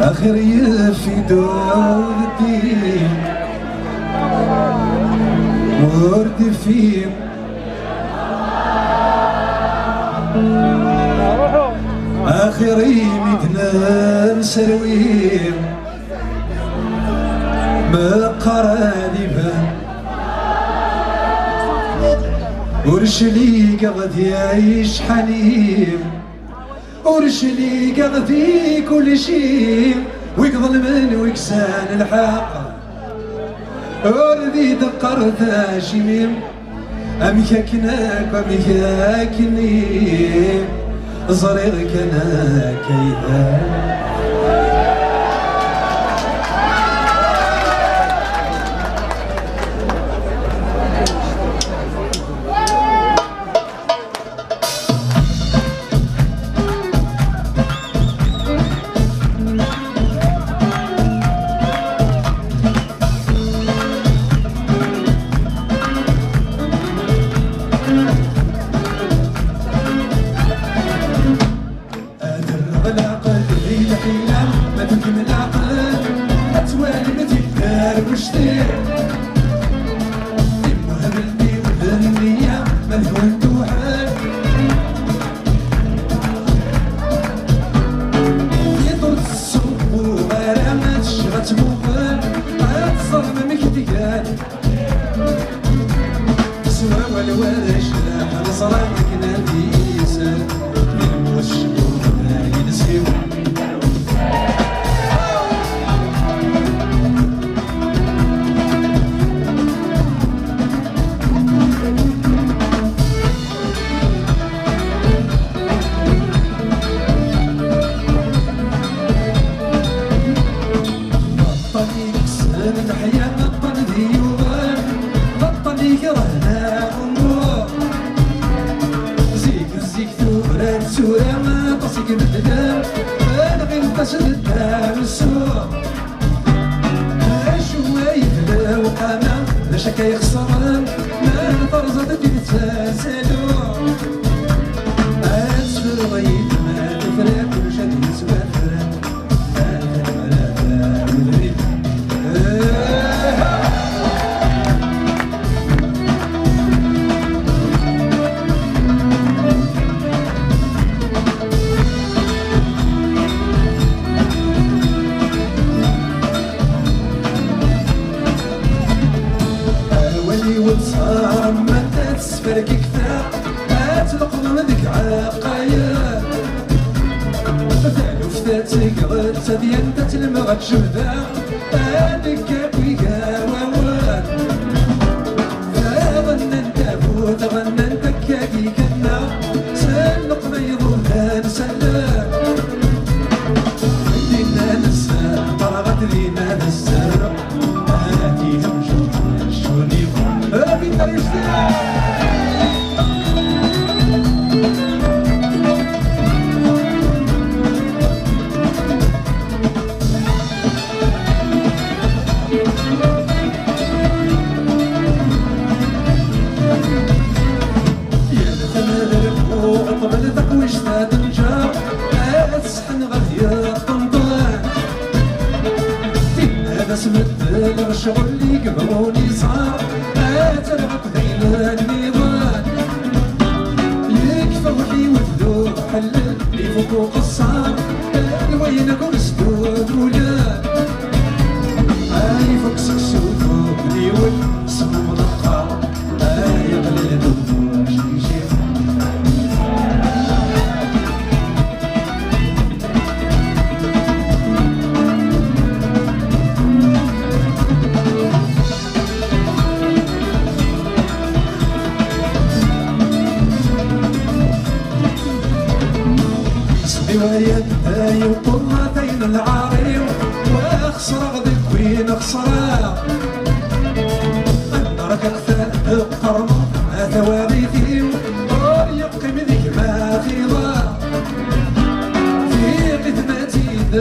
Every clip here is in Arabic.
آخر في دولتي ورد في آخر يمدنا سرويم بقرانبا ورشلي قغد يعيش حليم ورشلي قغدي كل شيء ويقضل من ويكسان الحق وردي دقرت شميم أمكاكناك ومكاكني صغير كنا كيدا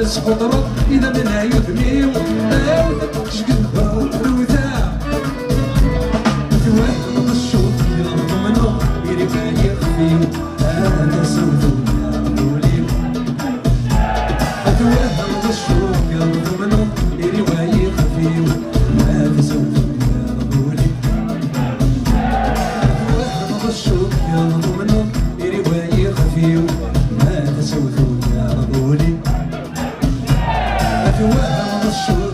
سقطرة إذا من يثميو شقد روثا توهم الشوط يرضو منه يريبا يخفيو هذا صوتو يا روليو توهم الشوط يرضو منه يريبا يخفيو هذا صوتو يا روليو توهم الشوط يرضو منه يريبا يخفيو هذا صوتو يا روليو توهم الشوط